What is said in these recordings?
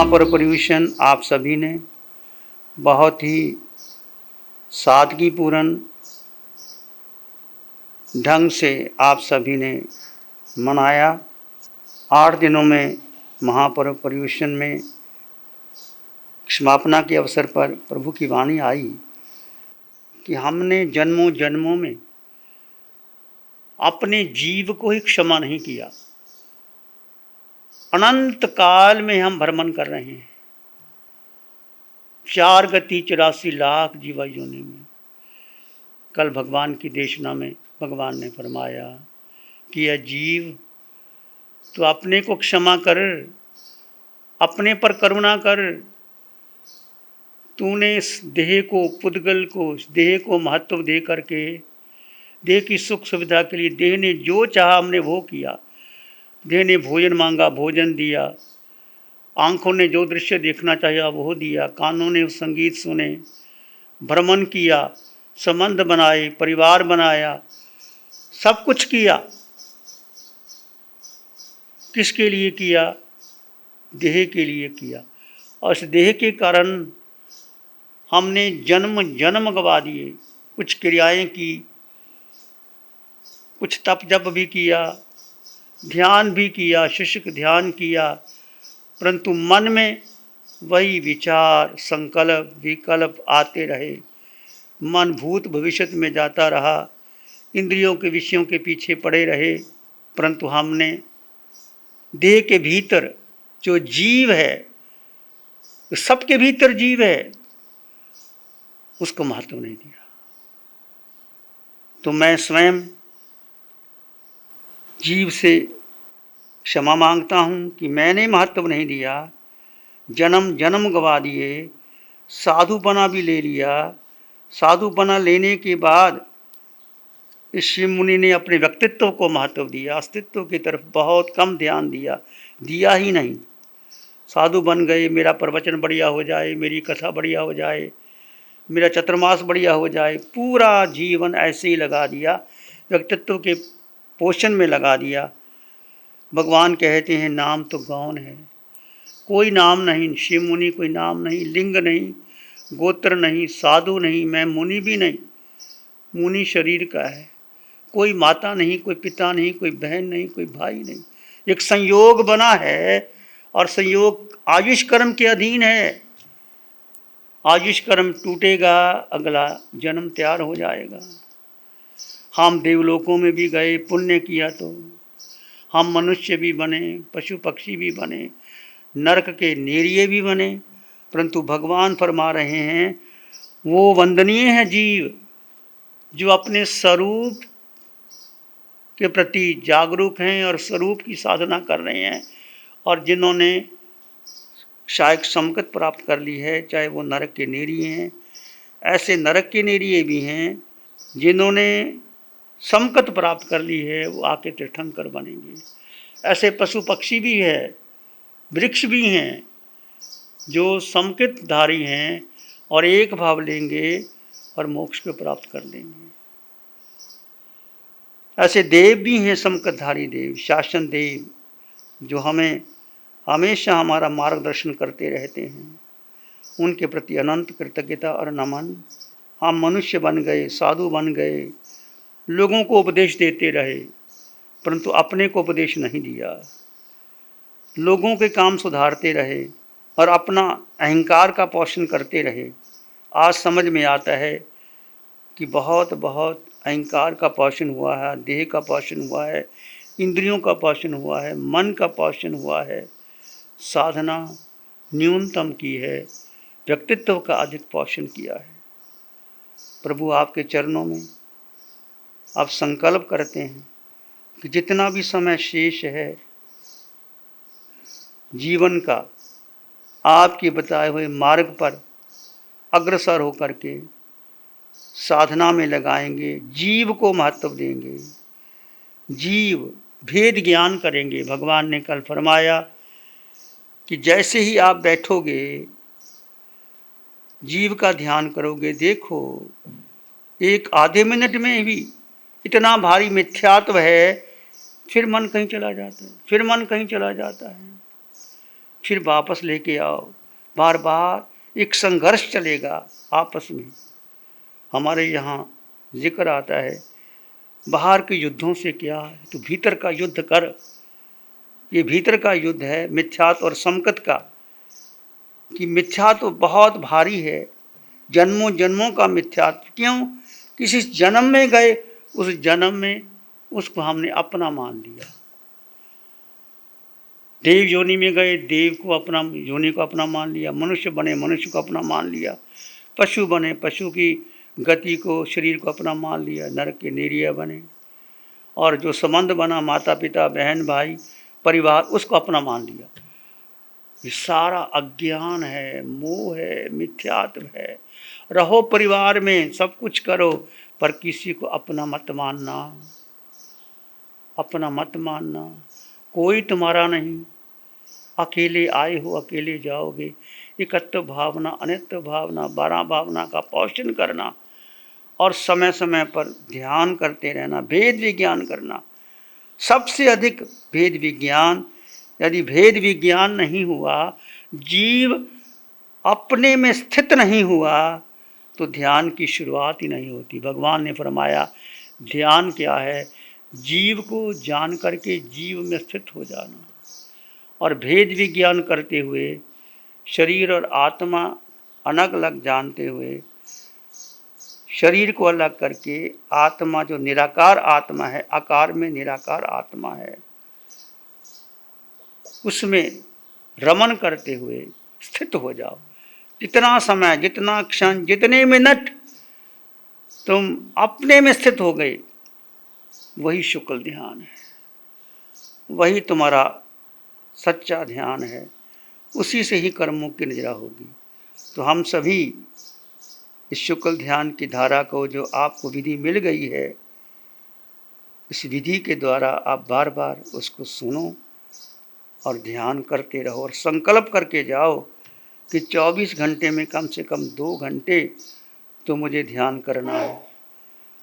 महापर्व पर्यूषण आप सभी ने बहुत ही सादगीपूर्ण ढंग से आप सभी ने मनाया। 8 दिनों में महापर्व पर्यूषण में समापना के अवसर पर प्रभु की वाणी आई कि हमने जन्मों जन्मों में अपने जीव को ही क्षमा नहीं किया। अनंत काल में हम भ्रमण कर रहे हैं, 4 गति 84 लाख जीवा योनि में। कल भगवान की देशना में भगवान ने फरमाया कि यह जीव तो अपने को क्षमा कर, अपने पर करुणा कर। तूने इस देह को, पुद्गल को, इस देह को महत्व दे करके, देह की सुख सुविधा के लिए देह ने जो चाहा हमने वो किया। देह ने भोजन मांगा, भोजन दिया। आंखों ने जो दृश्य देखना चाहिए वो दिया। कानों ने संगीत सुने, भ्रमण किया, संबंध बनाए, परिवार बनाया, सब कुछ किया। किसके लिए किया? देह के लिए किया। और इस देह के कारण हमने जन्म जन्म गवा दिए। कुछ क्रियाएं की, कुछ तप जप भी किया, ध्यान भी किया, शिष्य ध्यान किया, परंतु मन में वही विचार, संकल्प, विकल्प आते रहे। मन भूत भविष्य में जाता रहा, इंद्रियों के विषयों के पीछे पड़े रहे। परंतु हमने देह के भीतर जो जीव है, सबके भीतर जीव है, उसको महत्व नहीं दिया। तो मैं स्वयं जीव से क्षमा मांगता हूँ कि मैंने महत्व नहीं दिया। जन्म जन्म गवा दिए, साधुपना भी ले लिया। साधुपना लेने के बाद इस शिव मुनि ने अपने व्यक्तित्व को महत्व दिया, अस्तित्व की तरफ बहुत कम ध्यान दिया ही नहीं। साधु बन गए, मेरा प्रवचन बढ़िया हो जाए, मेरी कथा बढ़िया हो जाए, मेरा चतुर्मास बढ़िया हो जाए, पूरा जीवन ऐसे ही लगा दिया, व्यक्तित्व के पोषण में लगा दिया। भगवान कहते हैं नाम तो गौण है, कोई नाम नहीं। शिव मुनि कोई नाम नहीं, लिंग नहीं, गोत्र नहीं, साधु नहीं, मैं मुनि भी नहीं। मुनि शरीर का है, कोई माता नहीं, कोई पिता नहीं, कोई बहन नहीं, कोई भाई नहीं। एक संयोग बना है और संयोग आयुष कर्म के अधीन है। आयुष कर्म टूटेगा, अगला जन्म तैयार हो जाएगा। हम देवलोकों में भी गए, पुण्य किया तो हम मनुष्य भी बने, पशु पक्षी भी बने, नरक के नेरिये भी बने। परंतु भगवान फरमा रहे हैं वो वंदनीय है जीव जो अपने स्वरूप के प्रति जागरूक हैं और स्वरूप की साधना कर रहे हैं, और जिन्होंने शायद समकत प्राप्त कर ली है, चाहे वो नरक के नेरिये हैं। ऐसे नरक के नेरिये भी हैं जिन्होंने समकत प्राप्त कर ली है, वो आके तीर्थंकर बनेंगे। ऐसे पशु पक्षी भी है, वृक्ष भी हैं जो समकित धारी हैं और एक भाव लेंगे और मोक्ष को प्राप्त कर लेंगे। ऐसे देव भी हैं, समकतधारी देव, शासन देव, जो हमें हमेशा हमारा मार्गदर्शन करते रहते हैं। उनके प्रति अनंत कृतज्ञता और नमन। हम मनुष्य बन गए, साधु बन गए, लोगों को उपदेश देते रहे, परंतु अपने को उपदेश नहीं दिया। लोगों के काम सुधारते रहे और अपना अहंकार का पोषण करते रहे। आज समझ में आता है कि बहुत बहुत अहंकार का पोषण हुआ है, देह का पोषण हुआ है, इंद्रियों का पोषण हुआ है, मन का पोषण हुआ है। साधना न्यूनतम की है, व्यक्तित्व का अधिक पोषण किया है। प्रभु आपके चरणों में आप संकल्प करते हैं कि जितना भी समय शेष है जीवन का, आपके बताए हुए मार्ग पर अग्रसर होकर के साधना में लगाएंगे, जीव को महत्व देंगे, जीव भेद ज्ञान करेंगे। भगवान ने कल फरमाया कि जैसे ही आप बैठोगे, जीव का ध्यान करोगे, देखो एक आधे मिनट में भी इतना भारी मिथ्यात्व है, फिर मन कहीं चला जाता है, फिर मन कहीं चला जाता है। फिर वापस लेके आओ। बार बार एक संघर्ष चलेगा आपस में। हमारे यहाँ जिक्र आता है, बाहर के युद्धों से क्या है, तो भीतर का युद्ध कर। ये भीतर का युद्ध है मिथ्यात्व और समकत का, कि मिथ्यात्व बहुत भारी है, जन्मों जन्मों का मिथ्यात्व। क्यों? किसी जन्म में गए, उस जन्म में उसको हमने अपना मान लिया। देव योनि में गए, देव को अपना, योनि को अपना मान लिया। मनुष्य बने, मनुष्य को अपना मान लिया। पशु बने, पशु की गति को, शरीर को अपना मान लिया। नरक के निरीय बने, और जो संबंध बना, माता पिता बहन भाई परिवार, उसको अपना मान लिया। ये सारा अज्ञान है, मोह है, मिथ्यात्व है। रहो परिवार में, सब कुछ करो, पर किसी को अपना मत मानना, अपना मत मानना। कोई तुम्हारा नहीं, अकेले आए हो, अकेले जाओगे। एकत्व भावना, अनित्व भावना, 12 भावना का पोषण करना, और समय समय पर ध्यान करते रहना, भेद विज्ञान करना। सबसे अधिक भेद विज्ञान, यदि भेद विज्ञान नहीं हुआ, जीव अपने में स्थित नहीं हुआ, तो ध्यान की शुरुआत ही नहीं होती। भगवान ने फरमाया, ध्यान क्या है? जीव को जान करके जीव में स्थित हो जाना, और भेद विज्ञान करते हुए, शरीर और आत्मा अलग अलग जानते हुए, शरीर को अलग करके आत्मा जो निराकार आत्मा है, आकार में निराकार आत्मा है, उसमें रमन करते हुए स्थित हो जाओ। जितना समय, जितना क्षण, जितने मिनट तुम अपने में स्थित हो गए, वही शुक्ल ध्यान है, वही तुम्हारा सच्चा ध्यान है। उसी से ही कर्मों की निजरा होगी। तो हम सभी इस शुक्ल ध्यान की धारा को, जो आपको विधि मिल गई है, इस विधि के द्वारा आप बार बार उसको सुनो और ध्यान करते रहो, और संकल्प करके जाओ कि 24 घंटे में कम से कम 2 घंटे तो मुझे ध्यान करना है।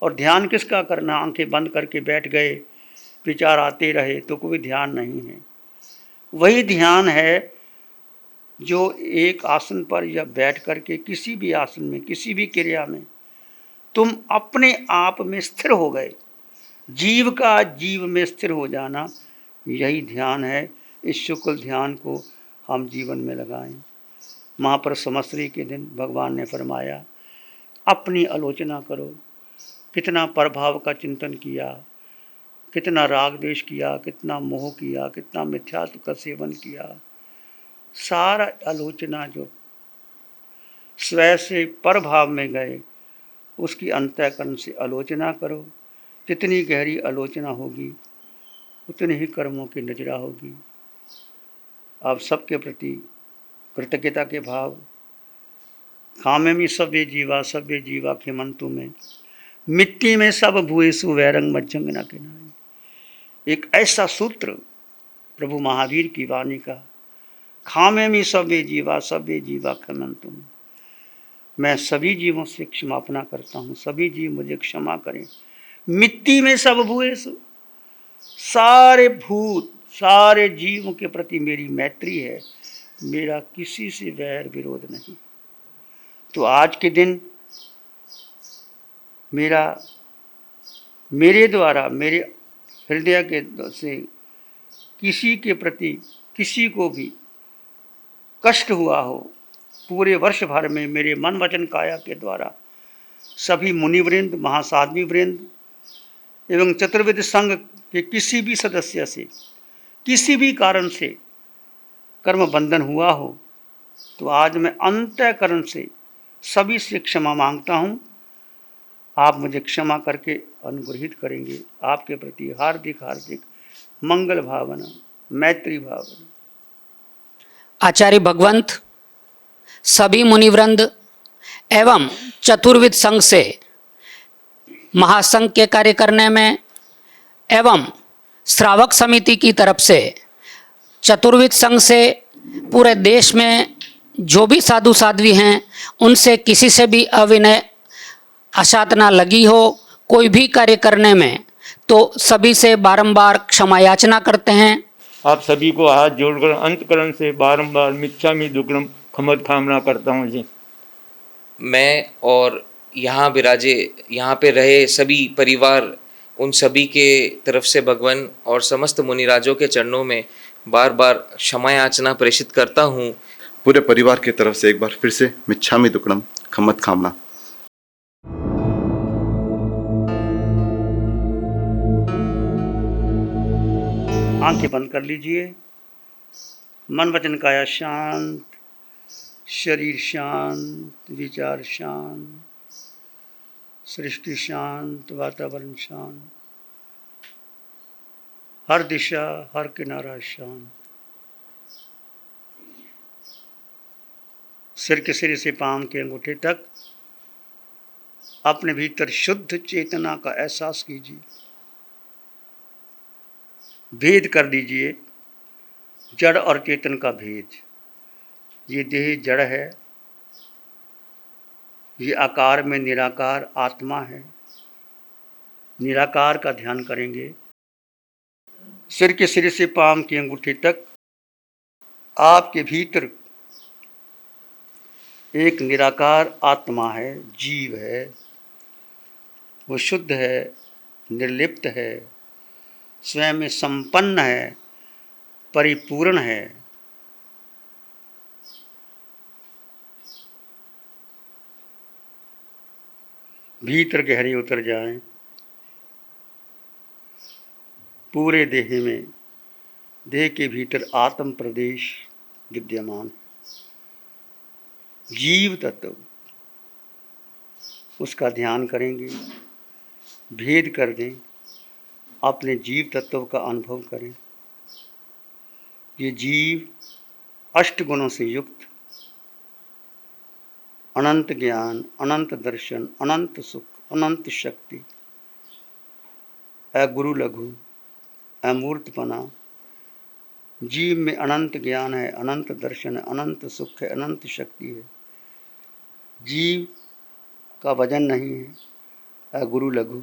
और ध्यान किसका करना? आंखें बंद करके बैठ गए, विचार आते रहे, तो कोई ध्यान नहीं है। वही ध्यान है जो एक आसन पर या बैठ करके, किसी भी आसन में, किसी भी क्रिया में तुम अपने आप में स्थिर हो गए। जीव का जीव में स्थिर हो जाना, यही ध्यान है। इस शुक्ल ध्यान को हम जीवन में लगाएं। महाप्रसमस्त्री के दिन भगवान ने फरमाया, अपनी आलोचना करो। कितना प्रभाव का चिंतन किया, कितना राग द्वेष किया, कितना मोह किया, कितना मिथ्यात्व का सेवन किया। सारा आलोचना जो स्वयं से परभाव में गए, उसकी अंतःकरण से आलोचना करो। जितनी गहरी आलोचना होगी, उतनी ही कर्मों की नजरा होगी। आप सबके प्रति कृतज्ञता के भाव। काम्यमी सभ्य जीवा खेमंतु में, मिट्टी में सब भूएसु वैरंग मज्जंग न किनाई। एक ऐसा सूत्र प्रभु महावीर की वाणी का, खाम्यमी सभ्य जीवा खेमंतु में, मैं सभी जीवों से क्षमापना करता हूँ, सभी जीव मुझे क्षमा करें। मिट्टी में सब भूएसु, सारे भूत, सारे जीवों के प्रति मेरी मैत्री है, मेरा किसी से वैर विरोध नहीं। तो आज के दिन मेरे द्वारा, मेरे हृदय के से किसी के प्रति, किसी को भी कष्ट हुआ हो, पूरे वर्ष भर में मेरे मन वचन काया के द्वारा सभी मुनिवृंद, महासाध्वी वृंद एवं चतुर्वेद संघ के किसी भी सदस्य से किसी भी कारण से कर्म बंधन हुआ हो, तो आज मैं अंतःकरण से सभी से क्षमा मांगता हूँ। आप मुझे क्षमा करके अनुग्रहित करेंगे। आपके प्रति हार्दिक हार्दिक मंगल भावना, मैत्री भावना। आचार्य भगवंत, सभी मुनिवृंद एवं चतुर्विद संघ से महासंघ के कार्य करने में एवं श्रावक समिति की तरफ से चतुर्विद संघ से पूरे देश में जो भी साधु साध्वी हैं, उनसे किसी से भी अविनय अशातना लगी हो कोई भी कार्य करने में, तो सभी से बारंबार क्षमा याचना करते हैं। आप सभी को हाथ जोड़कर अंतकरण से बारंबार मिच्छामि दुक्कडम खमत कामना करता हूँ जी। मैं और यहाँ पे रहे सभी परिवार, उन सभी के तरफ से भगवान और समस्त मुनिराजों के चरणों में बार बार क्षमा याचना प्रेषित करता हूँ। पूरे परिवार की तरफ से एक बार फिर से मिच्छामि दुक्कडम खम्मत खामना। आंखें बंद कर लीजिए। मन वचन काया शांत, शरीर शांत, विचार शांत, सृष्टि शांत, वातावरण शांत, हर दिशा हर किनारा शांत। सिर के सिरे से पांव के अंगूठे तक अपने भीतर शुद्ध चेतना का एहसास कीजिए। भेद कर दीजिए, जड़ और चेतन का भेद। ये देह जड़ है, ये आकार में निराकार आत्मा है। निराकार का ध्यान करेंगे। सिर के सिरे से पांव के अंगूठे तक आपके भीतर एक निराकार आत्मा है, जीव है। वो शुद्ध है, निर्लिप्त है, स्वयं में संपन्न है, परिपूर्ण है। भीतर गहरे उतर जाएं। पूरे देह में, देह के भीतर आत्म प्रदेश विद्यमान है, जीव तत्व। उसका ध्यान करेंगे, भेद कर दें, अपने जीव तत्व का अनुभव करें। ये जीव अष्ट गुणों से युक्त, अनंत ज्ञान, अनंत दर्शन, अनंत सुख, अनंत शक्ति, अगुरु लघु, अमूर्तपना। जीव में अनंत ज्ञान है, अनंत दर्शन है, अनंत सुख है, अनंत शक्ति है। जीव का वजन नहीं है, अगुरु लघु।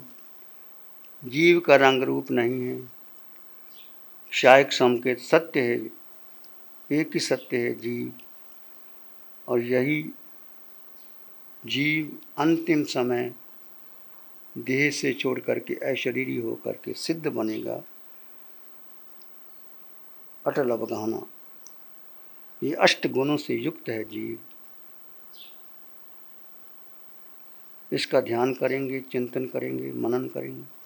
जीव का रंग रूप नहीं है, क्षायक संकेत सत्य है। एक ही सत्य है जीव, और यही जीव अंतिम समय देह से छोड़ करके अशरीरी होकर के सिद्ध बनेगा, अटल अवगाहना। ये अष्ट गुणों से युक्त है जीव। इसका ध्यान करेंगे, चिंतन करेंगे, मनन करेंगे।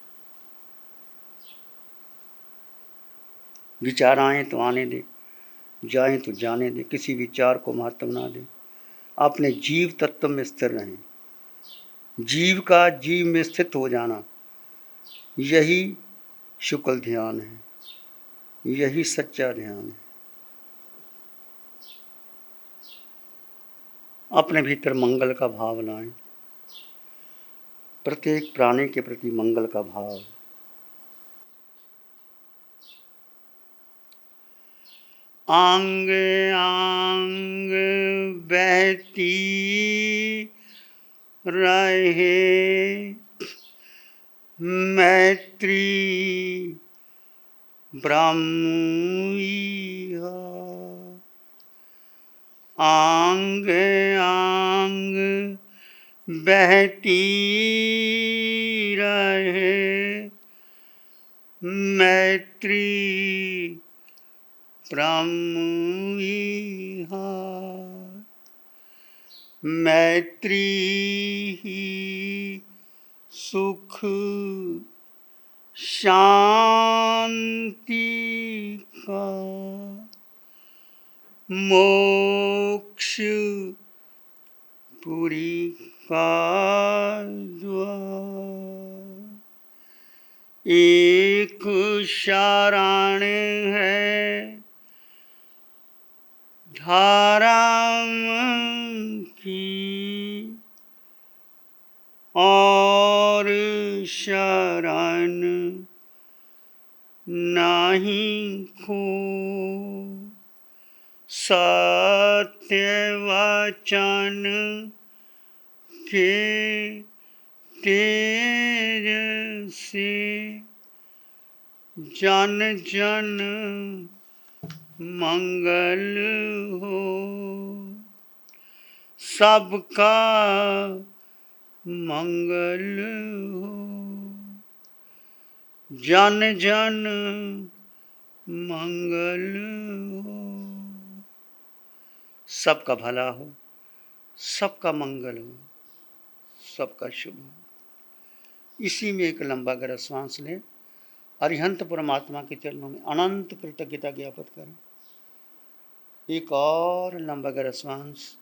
विचार आए तो आने दे, जाए तो जाने दे, किसी विचार को महत्व ना दे। अपने जीव तत्व में स्थिर रहें। जीव का जीव में स्थित हो जाना, यही शुक्ल ध्यान है, यही सच्चा ध्यान है। अपने भीतर मंगल का भाव लाएं, प्रत्येक प्राणी के प्रति मंगल का भाव। आंग आंग बहती रहे मैत्री ब्रह्म। आंग आंग बहती रहे मैत्री ब्रह्म विहार। मैत्री ही सुख शांति का मोक्ष पुरी का द्वार। एक शरण है धारा की, और शरण नहीं को। सत्य वचन के तेज से जन जन मंगल हो, सबका मंगल हो, जन जन मंगल हो। सबका भला हो, सबका मंगल हो, सबका शुभ हो। इसी में एक लंबा गहरा श्वास लें। अरिहंत परमात्मा के चरणों में अनंत कृतज्ञता ज्ञापित करें। एक और लंबा गहरा श्वास।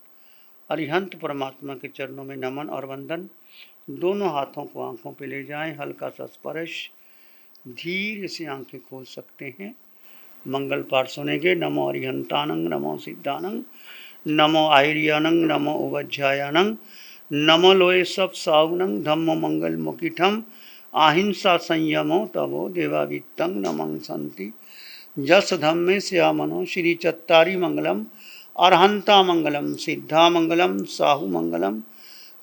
अरिहंत परमात्मा के चरणों में नमन और वंदन। दोनों हाथों को आंखों पे ले जाएं, हल्का सा स्पर्श। धीरे से आंखें खोल सकते हैं। मंगल पाठ सुनेंगे। नमो अरिहंतानंग, नमो सिद्धानंग, नमो आयर्यानंग, नमो उवज्जायानंग, नमो लोए सब साउनंग, धम्मो मंगल मुकिठम, अहिंसा संयमो तवो देवावित्तं नमं संति। जस धम्मे श्यामनो श्री चत्तारी मंगलम, अरहंता मंगलम, सिद्धा मंगलम, साहु मंगलम,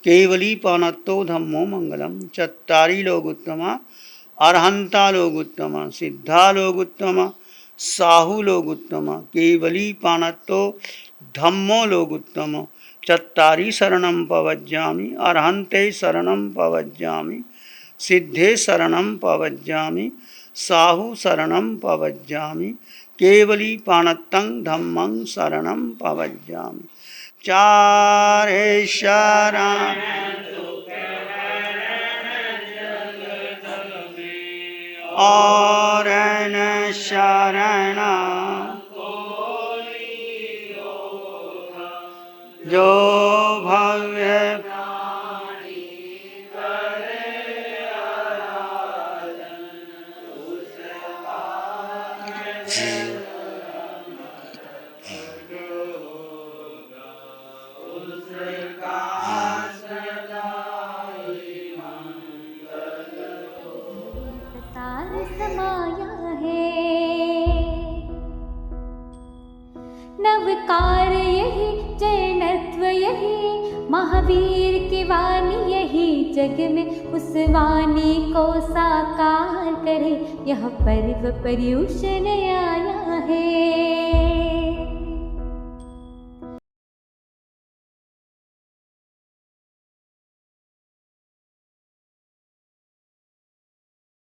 केवली पानत्तो धम्मो मंगलम। चत्तारी लोग उत्तमा, अरहंता लोग उत्तमा, सिद्धा लोग उत्तमा, साहु लोग उत्तमा, केवली पानत्तो धम्मो लोग उत्तम। चत्तारी शरणं पवज्जामि, अरहंते शरणं पवज्जामि, सिद्धे शरणं पवज्जामि, साहु शरणं पवज्जामि, केवली पानत्तं धम्मं शरणं पवज्जामि। चारे शरण और न शरण जो भव्य सार समाया है, नवकार यही, जैनत्व यही, महावीर की वाणी यही, जग में उस वाणी को साकार करे, यह पर्व पर्युषण आया है।